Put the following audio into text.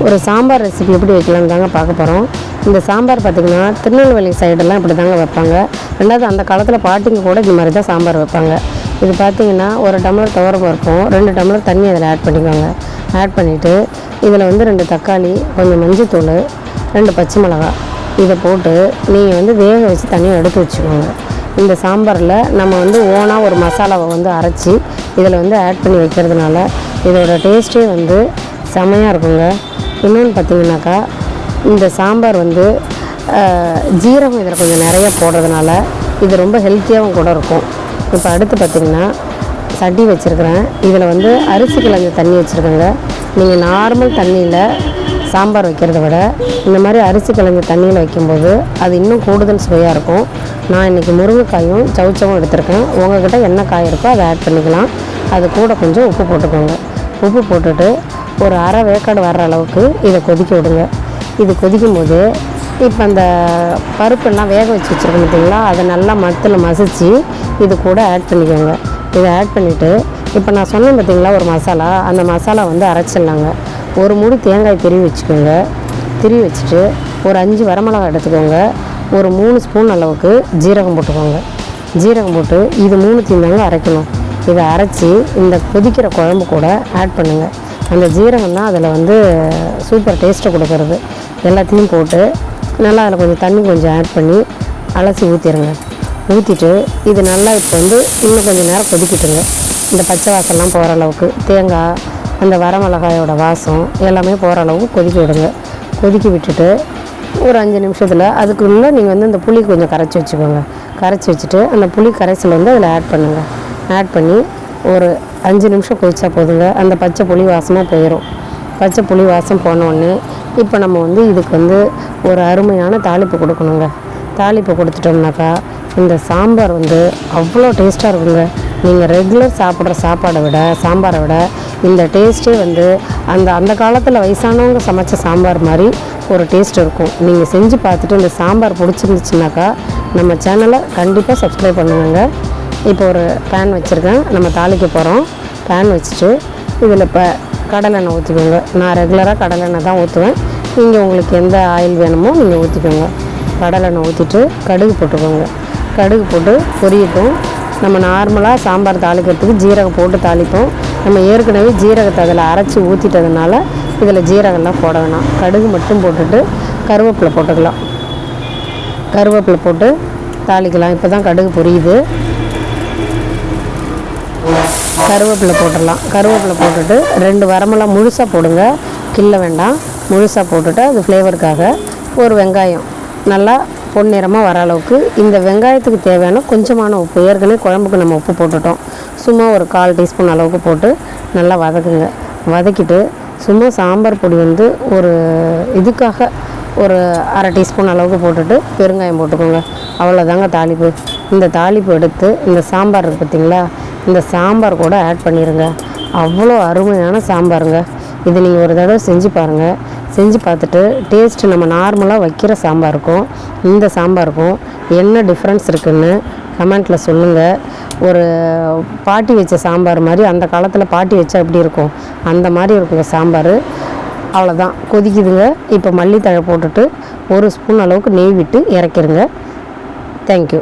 ஒரு சாம்பார் ரெசிபி எப்படி வைக்கலாம்னு தாங்க பார்க்க போகிறோம். இந்த சாம்பார் பார்த்திங்கன்னா திருநெல்வேலி சைடெல்லாம் இப்படி தாங்க வைப்பாங்க. ரெண்டாவது அந்த காலத்தில் பாட்டிங்க கூட இந்த மாதிரி தான் சாம்பார் வைப்பாங்க. இது பார்த்திங்கன்னா ஒரு டம்ளர் துவரம்பருப்பும் 2 டம்ளர் தண்ணி அதில் ஆட் பண்ணிக்கோங்க. ஆட் பண்ணிவிட்டு இதில் வந்து 2 தக்காளி, கொஞ்சம் மஞ்சத்தூள், 2 பச்சை மிளகாய் இதை போட்டு நீங்கள் வந்து வேக வச்சு தனியாக எடுத்து வச்சுக்கோங்க. இந்த சாம்பாரில் நம்ம வந்து ஓனாக ஒரு மசாலாவை வந்து அரைச்சி இதில் வந்து ஆட் பண்ணி வைக்கிறதுனால இதோட டேஸ்ட்டே வந்து செமையாக இருக்குங்க. இன்னொன்று பார்த்திங்கனாக்கா இந்த சாம்பார் வந்து ஜீரகம் இதில் கொஞ்சம் நிறைய போடுறதுனால இது ரொம்ப ஹெல்த்தியாகவும் கூட இருக்கும். இப்போ அடுத்து பார்த்திங்கன்னா சட்டி வச்சுருக்கிறேன். இதில் வந்து அரிசி கிழங்கு தண்ணி வச்சுருக்கேங்க. நீங்கள் நார்மல் தண்ணியில் சாம்பார் வைக்கிறத விட இந்த மாதிரி அரிசி கிழங்கு தண்ணியில் வைக்கும்போது அது இன்னும் கூடுதல் சுவையாக இருக்கும். நான் இன்றைக்கி முருங்கைக்காயும் சவுச்சவும் எடுத்திருக்கேன். உங்கள்கிட்ட என்ன காய் இருக்கோ அதை ஆட் பண்ணிக்கலாம். அது கூட கொஞ்சம் உப்பு போட்டுக்கோங்க. உப்பு போட்டுட்டு ஒரு அரை வேக்காடு வர்ற அளவுக்கு இதை கொதிக்க விடுங்க. இது கொதிக்கும் போது இப்போ அந்த பருப்பெல்லாம் வேக வச்சு வச்சுருக்கோம் பார்த்தீங்களா, அதை நல்லா மத்தில் மசித்து இது கூட ஆட் பண்ணிக்கோங்க. இதை ஆட் பண்ணிவிட்டு இப்போ நான் சொன்னேன் பார்த்தீங்களா ஒரு மசாலா, அந்த மசாலா வந்து அரைச்சிடலாங்க. ஒரு மூடி தேங்காய் திருவி வச்சுக்கோங்க. திருவி வச்சுட்டு ஒரு 5 வரமிளகாய் எடுத்துக்கோங்க. ஒரு 3 ஸ்பூன் அளவுக்கு ஜீரகம் போட்டுக்கோங்க. ஜீரகம் போட்டு இது 3 தாங்க அரைக்கணும். இதை அரைச்சி இந்த கொதிக்கிற குழம்பு கூட ஆட் பண்ணுங்கள். அந்த ஜீரகம் தான் அதில் வந்து சூப்பர் டேஸ்ட்டை கொடுக்கறது. எல்லாத்தையும் போட்டு நல்லா அதில் கொஞ்சம் தண்ணி கொஞ்சம் ஆட் பண்ணி அலசி ஊற்றிடுங்க. ஊற்றிட்டு இது நல்லா இப்போ வந்து இன்னும் கொஞ்சம் நேரம் கொதிக்கிட்டுங்க. இந்த பச்சை வாசம்லாம் போகிற அளவுக்கு, தேங்காய் அந்த வரமிளகாயோட வாசம் எல்லாமே போகிற அளவுக்கு கொதிக்க விடுங்க. கொதிக்க விட்டுட்டு ஒரு 5 நிமிஷத்தில் அதுக்குள்ளே நீங்கள் வந்து இந்த புளி கொஞ்சம் கரைச்சி வச்சுக்கோங்க. கரைச்சி வச்சுட்டு அந்த புளி கரைசல் வந்து அதில் ஆட் பண்ணுங்கள். ஆட் பண்ணி ஒரு 5 நிமிஷம் கொதிச்சா போதுங்க. அந்த பச்சை புளி வாசமாக போயிடும். பச்சை புளி வாசம் போனோடனே இப்போ நம்ம வந்து இதுக்கு வந்து ஒரு அருமையான தாளிப்பு கொடுக்கணுங்க. தாளிப்பு கொடுத்துட்டோம்னாக்கா இந்த சாம்பார் வந்து அவ்வளோ டேஸ்ட்டாக இருக்குங்க. நீங்கள் ரெகுலர் சாப்பிட்ற சாம்பாரை விட இந்த டேஸ்ட்டே வந்து அந்த காலத்தில் வயசானவங்க சமைச்ச சாம்பார் மாதிரி ஒரு டேஸ்ட் இருக்கும். நீங்கள் செஞ்சு பார்த்துட்டு இந்த சாம்பார் பிடிச்சிருந்துச்சுனாக்கா நம்ம சேனலை கண்டிப்பாக சப்ஸ்கிரைப் பண்ணுங்க. இப்போ ஒரு பேன் வச்சுருக்கேன். நம்ம தாளிக்க போகிறோம். பேன் வச்சுட்டு இதில் இப்போ கடலெண்ணெய் ஊற்றிக்கோங்க. நான் ரெகுலராக கடலெண்ணெய் தான் ஊற்றுவேன். நீங்கள் உங்களுக்கு எந்த ஆயில் வேணுமோ நீங்கள் ஊற்றிக்கோங்க. கடலெண்ணெய் ஊற்றிட்டு கடுகு போட்டுக்கோங்க. கடுகு போட்டு பொரியட்டும். நம்ம நார்மலாக சாம்பார் தாளிக்கிறதுக்கு ஜீரகம் போட்டு தாளிப்போம். நம்ம ஏற்கனவே ஜீரகத்தை அதில் அரைச்சி ஊற்றிட்டதுனால இதில் ஜீரகம்லாம் போட வேணாம். கடுகு மட்டும் போட்டுட்டு கருவேப்பிலை போட்டுக்கலாம். கருவேப்பிலை போட்டு தாளிக்கலாம். இப்போ தான் கடுகு பொரியுது. கருவேப்பிலை போட்டுடலாம். கருவேப்பிலை போட்டுட்டு 2 வரமிளகாய் முழுசாக போடுங்க, கிள்ள வேண்டாம். முழுசாக போட்டுட்டு அது ஃப்ளேவருக்காக ஒரு வெங்காயம் நல்லா பொன்னிறமாக வர அளவுக்கு, இந்த வெங்காயத்துக்கு தேவையான கொஞ்சமான உப்பு, ஏற்கனவே குழம்புக்கு நம்ம உப்பு போட்டுட்டோம், சும்மா ஒரு 1/4 டீஸ்பூன் அளவுக்கு போட்டு நல்லா வதக்குங்க. வதக்கிட்டு சும்மா சாம்பார் பொடி வந்து ஒரு இதுக்காக ஒரு அரை டீஸ்பூன் அளவுக்கு போட்டுட்டு பெருங்காயம் போட்டுக்கோங்க. அவ்வளோதாங்க தாளிப்பு. இந்த தாளிப்பு எடுத்து இந்த சாம்பார் இருக்குது பார்த்திங்களா, இந்த சாம்பார் கூட ஆட் பண்ணிடுங்க. அவ்வளோ அருமையான சாம்பாருங்க. இது நீங்கள் ஒரு தடவை செஞ்சு பாருங்கள். செஞ்சு பார்த்துட்டு டேஸ்ட்டு நம்ம நார்மலாக வைக்கிற சாம்பாருக்கும் இந்த சாம்பாருக்கும் என்ன டிஃப்ரென்ஸ் இருக்குதுன்னு கமெண்ட்டில் சொல்லுங்கள். ஒரு பாட்டி வச்ச சாம்பார் மாதிரி, அந்த காலத்தில் பாட்டி வச்சா எப்படி இருக்கும் அந்த மாதிரி இருக்குங்க சாம்பார். அவ்வளோதான், கொதிக்குதுங்க. இப்போ மல்லித்தழை போட்டுட்டு 1 ஸ்பூன் அளவுக்கு நெய் விட்டு இறக்கிடுங்க. தேங்க்யூ.